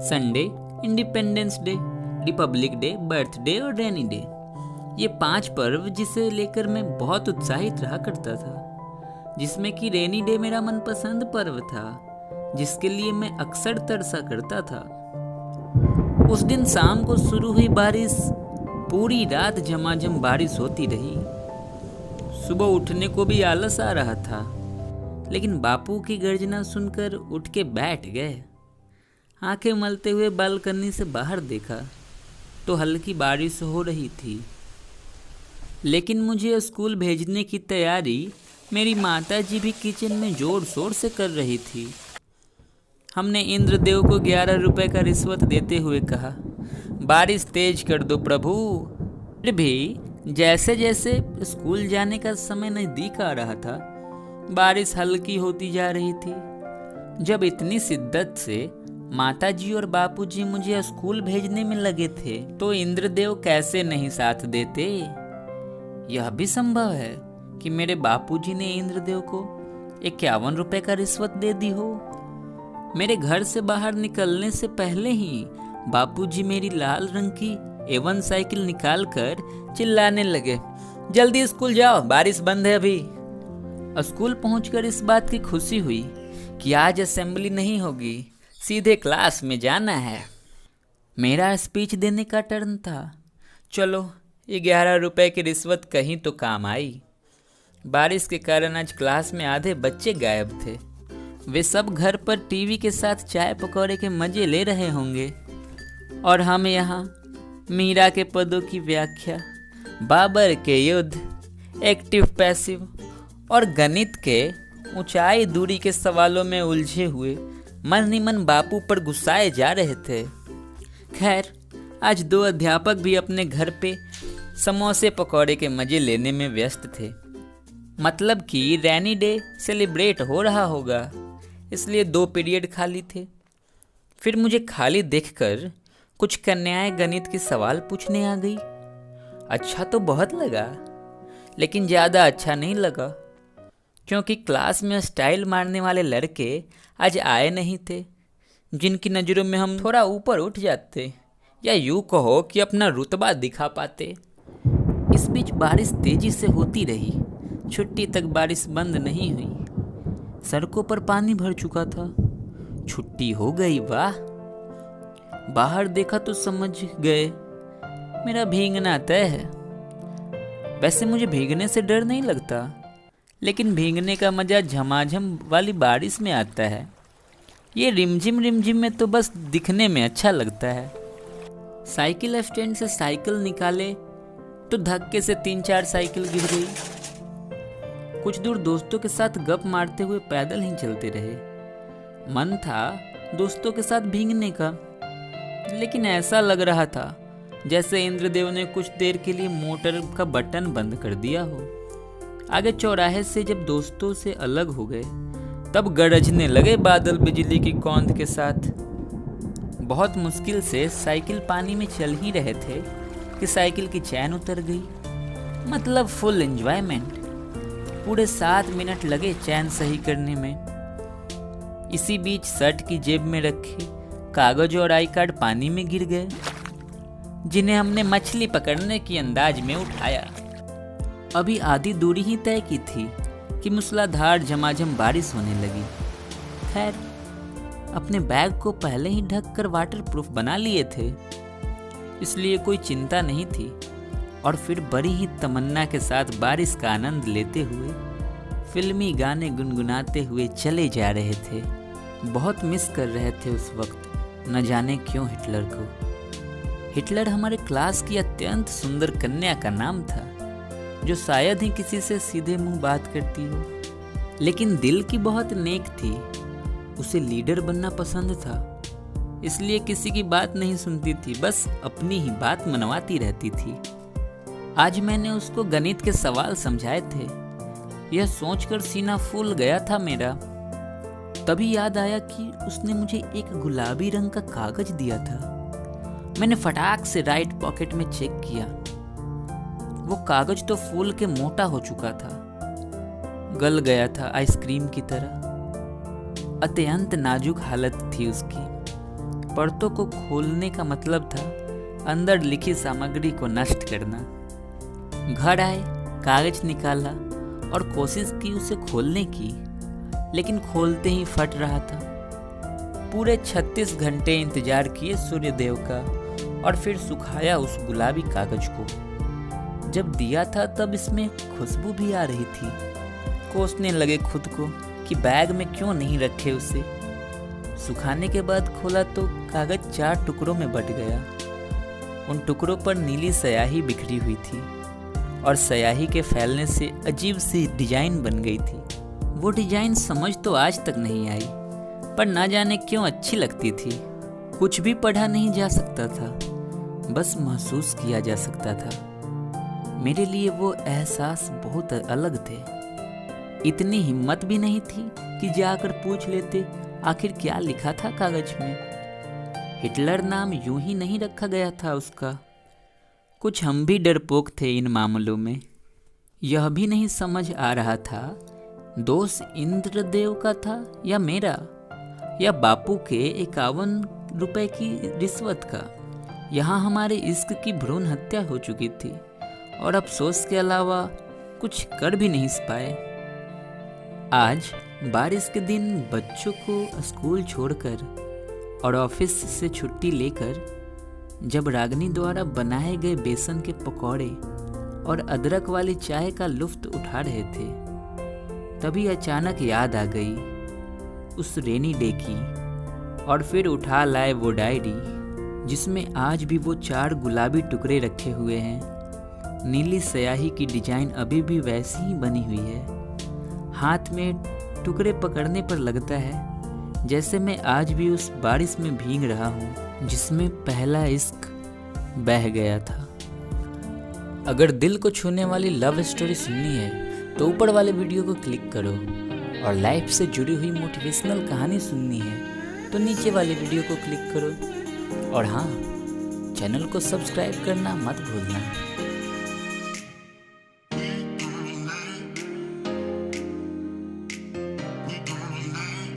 Sunday, independence day, Republic day, birthday और rainy day. ये 5 पर्व जिसे लेकर मैं बहुत उत्साहित रहा करता था, जिसमें कि रेनी डे मेरा मनपसंद पर्व था, जिसके लिए मैं अक्सर तरसा करता था। उस दिन शाम को शुरू हुई बारिश पूरी रात झमाझम बारिश होती रही। सुबह उठने को भी आलस आ रहा था, लेकिन बापू की गर्जना सुनकर उठ के बैठ गए। आंखें मलते हुए बालकनी से बाहर देखा तो हल्की बारिश हो रही थी, लेकिन मुझे स्कूल भेजने की तैयारी मेरी माताजी भी किचन में जोर शोर से कर रही थी। हमने इंद्रदेव को 11 रुपए का रिश्वत देते हुए कहा, बारिश तेज कर दो प्रभु। फिर भी जैसे जैसे स्कूल जाने का समय नजदीक आ रहा था, बारिश हल्की होती जा रही थी। जब इतनी शिद्दत से माताजी और बापूजी मुझे स्कूल भेजने में लगे थे, तो इंद्रदेव कैसे नहीं साथ देते। यह भी संभव है कि मेरे बापूजी ने इंद्रदेव को 51 रुपए का रिश्वत दे दी हो। मेरे घर से बाहर निकलने से पहले ही बापूजी मेरी लाल रंग की A1 साइकिल निकालकर चिल्लाने लगे, जल्दी स्कूल जाओ, बारिश बंद है अभी। स्कूल पहुंचकर इस बात की खुशी हुई कि आज असेंबली नहीं होगी, सीधे क्लास में जाना है। मेरा स्पीच देने का टर्न था। चलो, 11 रुपए की रिश्वत कहीं तो काम आई। बारिश के कारण आज क्लास में आधे बच्चे गायब थे। वे सब घर पर टीवी के साथ चाय पकौड़े के मजे ले रहे होंगे, और हम यहाँ मीरा के पदों की व्याख्या, बाबर के युद्ध, एक्टिव पैसिव और गणित के ऊंचाई दूरी के सवालों में उलझे हुए मन ही मन बापू पर गुस्साए जा रहे थे। खैर, आज 2 अध्यापक भी अपने घर पे समोसे पकौड़े के मजे लेने में व्यस्त थे। मतलब कि रेनी डे सेलिब्रेट हो रहा होगा, इसलिए 2 पीरियड खाली थे। फिर मुझे खाली देखकर कुछ कन्याएं गणित के सवाल पूछने आ गई। अच्छा तो बहुत लगा, लेकिन ज़्यादा अच्छा नहीं लगा, क्योंकि क्लास में स्टाइल मारने वाले लड़के आज आए नहीं थे, जिनकी नज़रों में हम थोड़ा ऊपर उठ जाते, या यूँ कहो कि अपना रुतबा दिखा पाते। इस बीच बारिश तेजी से होती रही। छुट्टी तक बारिश बंद नहीं हुई। सड़कों पर पानी भर चुका था। छुट्टी हो गई, वाह। बाहर देखा तो समझ गए मेरा भीगना तय है। वैसे मुझे भीगने से डर नहीं लगता, लेकिन भीगने का मजा झमाझम वाली बारिश में आता है। ये रिमझिम रिमझिम में तो बस दिखने में अच्छा लगता है। साइकिल स्टैंड से साइकिल निकाले तो धक्के से 3-4 साइकिल गिर गई। कुछ दूर दोस्तों के साथ गप मारते हुए पैदल ही चलते रहे। मन था दोस्तों के साथ भीगने का, लेकिन ऐसा लग रहा था जैसे इंद्रदेव ने कुछ देर के लिए मोटर का बटन बंद कर दिया हो। आगे चौराहे से जब दोस्तों से अलग हो गए, तब गरजने लगे बादल बिजली की कौंध के साथ। बहुत मुश्किल से साइकिल पानी में चल ही रहे थे कि साइकिल की चैन उतर गई। मतलब फुल एंजॉयमेंट। पूरे 7 मिनट लगे चैन सही करने में। इसी बीच शर्ट की जेब में रखे कागज और आई कार्ड पानी में गिर गए, जिन्हें हमने मछली पकड़ने की अंदाज में उठाया। अभी आधी दूरी ही तय की थी कि मूसलाधार झमाझम बारिश होने लगी। खैर, अपने बैग को पहले ही ढक कर वाटरप्रूफ बना लिए थे, इसलिए कोई चिंता नहीं थी। और फिर बड़ी ही तमन्ना के साथ बारिश का आनंद लेते हुए फिल्मी गाने गुनगुनाते हुए चले जा रहे थे। बहुत मिस कर रहे थे उस वक्त, न जाने क्यों, हिटलर को। हिटलर हमारे क्लास की अत्यंत सुंदर कन्या का नाम था, जो शायद ही किसी से सीधे मुंह बात करती हो, लेकिन दिल की बहुत नेक थी। उसे लीडर बनना पसंद था, इसलिए किसी की बात नहीं सुनती थी, बस अपनी ही बात मनवाती रहती थी। आज मैंने उसको गणित के सवाल समझाए थे। यह सोचकर सीना फूल गया था मेरा। तभी याद आया कि उसने मुझे एक गुलाबी रंग का कागज दिया था। मैंने फटाक से राइट पॉकेट में चेक किया। वो कागज तो फूल के मोटा हो चुका था, गल गया था आइसक्रीम की तरह। अत्यंत नाजुक हालत थी उसकी। परतों को खोलने का मतलब था अंदर लिखी सामग्री को नष्ट करना। घर आए, कागज निकाला और कोशिश की उसे खोलने की, लेकिन खोलते ही फट रहा था। पूरे 36 घंटे इंतजार किए सूर्यदेव का और फिर सुखाया उस गुलाबी कागज को। जब दिया था तब इसमें खुशबू भी आ रही थी। कोसने लगे खुद को कि बैग में क्यों नहीं रखे उसे। सुखाने के बाद खोला तो कागज 4 टुकड़ों में बट गया। उन टुकड़ों पर नीली स्याही बिखरी हुई थी और स्याही के फैलने से अजीब सी डिजाइन बन गई थी। वो डिजाइन समझ तो आज तक नहीं आई, पर ना जाने क्यों अच्छी लगती थी। कुछ भी पढ़ा नहीं जा सकता था, बस महसूस किया जा सकता था। मेरे लिए वो एहसास बहुत अलग थे। इतनी हिम्मत भी नहीं थी कि जाकर पूछ लेते आखिर क्या लिखा था कागज में। हिटलर नाम यूं ही नहीं रखा गया था उसका। कुछ हम भी डरपोक थे इन मामलों में। यह भी नहीं समझ आ रहा था दोष इंद्रदेव का था या मेरा, या बापू के 51 रुपए की रिश्वत का। यहाँ हमारे इश्क की भ्रूण हत्या हो चुकी थी और अफसोस के अलावा कुछ कर भी नहीं पाए। आज बारिश के दिन बच्चों को स्कूल छोड़कर और ऑफिस से छुट्टी लेकर जब रागनी द्वारा बनाए गए बेसन के पकौड़े और अदरक वाली चाय का लुत्फ उठा रहे थे, तभी अचानक याद आ गई उस रेनी डे की। और फिर उठा लाए वो डायरी जिसमें आज भी वो 4 गुलाबी टुकड़े रखे हुए हैं। नीली स्याही की डिजाइन अभी भी वैसी ही बनी हुई है। हाथ में टुकड़े पकड़ने पर लगता है जैसे मैं आज भी उस बारिश में भीग रहा हूँ जिसमें पहला इश्क बह गया था। अगर दिल को छूने वाली लव स्टोरी सुननी है तो ऊपर वाले वीडियो को क्लिक करो, और लाइफ से जुड़ी हुई मोटिवेशनल कहानी सुननी है तो नीचे वाले वीडियो को क्लिक करो। और हाँ, चैनल को सब्सक्राइब करना मत भूलना।